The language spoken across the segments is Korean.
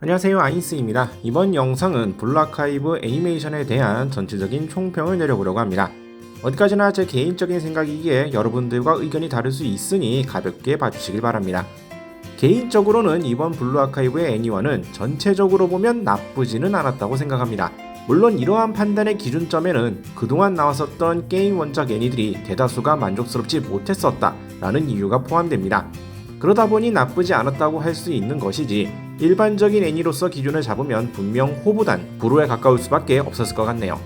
안녕하세요, 아인스입니다. 이번 영상은 블루아카이브 애니메이션에 대한 전체적인 총평을 내려보려고 합니다. 어디까지나 제 개인적인 생각이기에 여러분들과 의견이 다를 수 있으니 가볍게 봐주시길 바랍니다. 개인적으로는 이번 블루아카이브의 애니화는 전체적으로 보면 나쁘지는 않았다고 생각합니다. 물론 이러한 판단의 기준점에는 그동안 나왔었던 게임 원작 애니들이 대다수가 만족스럽지 못했었다 라는 이유가 포함됩니다. 그러다 보니 나쁘지 않았다고 할 수 있는 것이지 일반적인 애니로서 기준을 잡으면 분명 호보단 불호에 가까울 수밖에 없었을 것 같네요.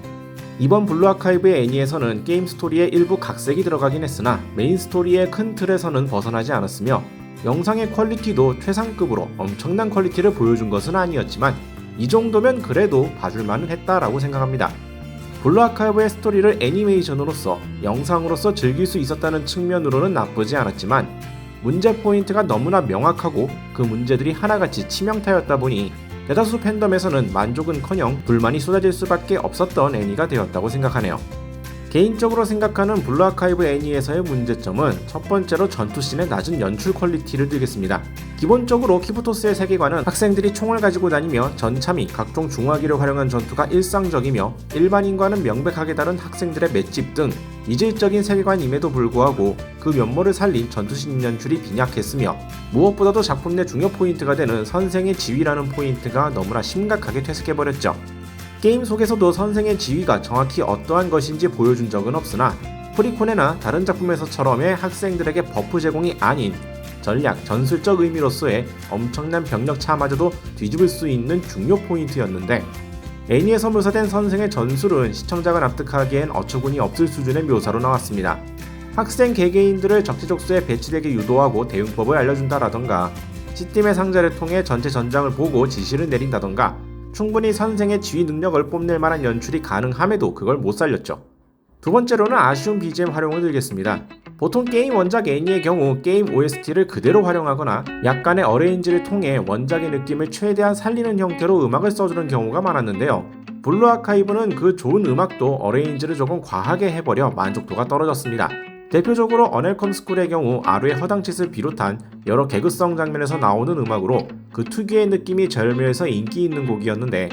이번 블루아카이브의 애니에서는 게임 스토리에 일부 각색이 들어가긴 했으나 메인 스토리의 큰 틀에서는 벗어나지 않았으며 영상의 퀄리티도 최상급으로 엄청난 퀄리티를 보여준 것은 아니었지만 이 정도면 그래도 봐줄만은 했다라고 생각합니다. 블루아카이브의 스토리를 애니메이션으로서 영상으로서 즐길 수 있었다는 측면으로는 나쁘지 않았지만 문제 포인트가 너무나 명확하고 그 문제들이 하나같이 치명타였다 보니 대다수 팬덤에서는 만족은커녕 불만이 쏟아질 수밖에 없었던 애니가 되었다고 생각하네요. 개인적으로 생각하는 블루아카이브 애니에서의 문제점은 첫 번째로 전투씬의 낮은 연출 퀄리티를 들겠습니다. 기본적으로 키부토스의 세계관은 학생들이 총을 가지고 다니며 전차 및 각종 중화기를 활용한 전투가 일상적이며 일반인과는 명백하게 다른 학생들의 맷집 등 이질적인 세계관임에도 불구하고 그 면모를 살린 전투씬 연출이 빈약했으며 무엇보다도 작품 내 중요 포인트가 되는 선생의 지위라는 포인트가 너무나 심각하게 퇴색해버렸죠. 게임 속에서도 선생의 지위가 정확히 어떠한 것인지 보여준 적은 없으나 프리콘이나 다른 작품에서처럼의 학생들에게 버프 제공이 아닌 전략, 전술적 의미로서의 엄청난 병력 차마저도 뒤집을 수 있는 중요 포인트였는데 애니에서 묘사된 선생의 전술은 시청자가 납득하기엔 어처구니 없을 수준의 묘사로 나왔습니다. 학생 개개인들을 적재적소에 배치되게 유도하고 대응법을 알려준다라던가 시스템의 상자를 통해 전체 전장을 보고 지시를 내린다던가 충분히 선생의 지휘 능력을 뽐낼 만한 연출이 가능함에도 그걸 못 살렸죠. 두 번째로는 아쉬운 BGM 활용을 들겠습니다. 보통 게임 원작 애니의 경우 게임 OST를 그대로 활용하거나 약간의 어레인지를 통해 원작의 느낌을 최대한 살리는 형태로 음악을 써주는 경우가 많았는데요. 블루아카이브는 그 좋은 음악도 어레인지를 조금 과하게 해버려 만족도가 떨어졌습니다. 대표적으로 어넬컴 스쿨의 경우 아루의 허당칫을 비롯한 여러 개그성 장면에서 나오는 음악으로 그 특유의 느낌이 절묘해서 인기 있는 곡이었는데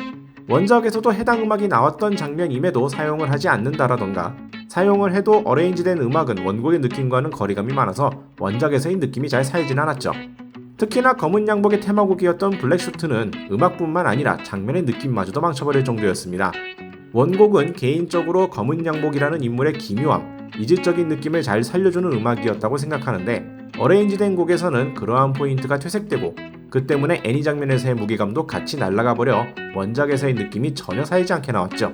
원작에서도 해당 음악이 나왔던 장면임에도 사용을 하지 않는다라던가 사용을 해도 어레인지된 음악은 원곡의 느낌과는 거리감이 많아서 원작에서의 느낌이 잘 살진 않았죠. 특히나 검은 양복의 테마곡이었던 블랙슈트는 음악뿐만 아니라 장면의 느낌마저도 망쳐버릴 정도였습니다. 원곡은 개인적으로 검은 양복이라는 인물의 기묘함, 이질적인 느낌을 잘 살려주는 음악이었다고 생각하는데 어레인지된 곡에서는 그러한 포인트가 퇴색되고 그 때문에 애니 장면에서의 무게감도 같이 날아가버려 원작에서의 느낌이 전혀 살지 않게 나왔죠.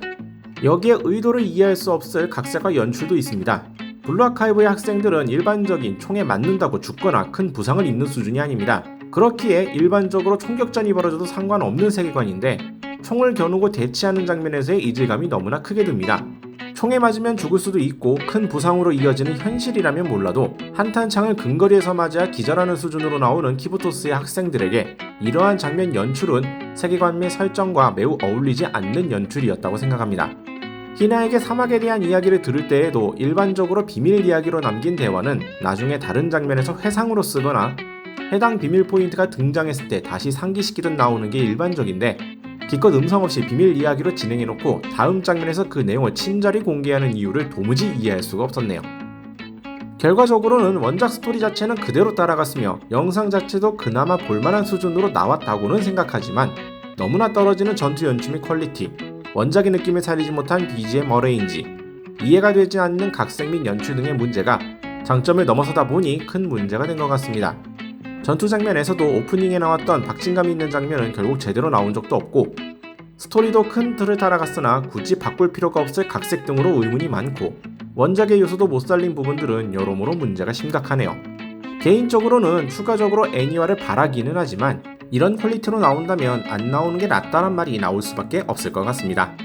여기에 의도를 이해할 수 없을 각색과 연출도 있습니다. 블루아카이브의 학생들은 일반적인 총에 맞는다고 죽거나 큰 부상을 입는 수준이 아닙니다. 그렇기에 일반적으로 총격전이 벌어져도 상관없는 세계관인데 총을 겨누고 대치하는 장면에서의 이질감이 너무나 크게 듭니다. 총에 맞으면 죽을 수도 있고 큰 부상으로 이어지는 현실이라면 몰라도 한탄창을 근거리에서 맞아야 기절하는 수준으로 나오는 키부토스의 학생들에게 이러한 장면 연출은 세계관 및 설정과 매우 어울리지 않는 연출이었다고 생각합니다. 히나에게 사막에 대한 이야기를 들을 때에도 일반적으로 비밀 이야기로 남긴 대화는 나중에 다른 장면에서 회상으로 쓰거나 해당 비밀 포인트가 등장했을 때 다시 상기시키듯 나오는 게 일반적인데 기껏 음성 없이 비밀 이야기로 진행해놓고 다음 장면에서 그 내용을 친절히 공개하는 이유를 도무지 이해할 수가 없었네요. 결과적으로는 원작 스토리 자체는 그대로 따라갔으며 영상 자체도 그나마 볼만한 수준으로 나왔다고는 생각하지만 너무나 떨어지는 전투 연출 및 퀄리티, 원작의 느낌을 살리지 못한 BGM 어레인지, 이해가 되지 않는 각색 및 연출 등의 문제가 장점을 넘어서다 보니 큰 문제가 된 것 같습니다. 전투 장면에서도 오프닝에 나왔던 박진감 있는 장면은 결국 제대로 나온 적도 없고 스토리도 큰 틀을 따라갔으나 굳이 바꿀 필요가 없을 각색 등으로 의문이 많고 원작의 요소도 못 살린 부분들은 여러모로 문제가 심각하네요. 개인적으로는 추가적으로 애니화를 바라기는 하지만 이런 퀄리티로 나온다면 안 나오는 게 낫다는 말이 나올 수밖에 없을 것 같습니다.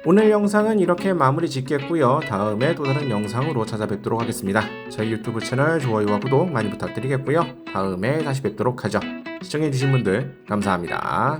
오늘 영상은 이렇게 마무리 짓겠고요. 다음에 또 다른 영상으로 찾아뵙도록 하겠습니다. 저희 유튜브 채널 좋아요와 구독 많이 부탁드리겠고요. 다음에 다시 뵙도록 하죠. 시청해주신 분들 감사합니다.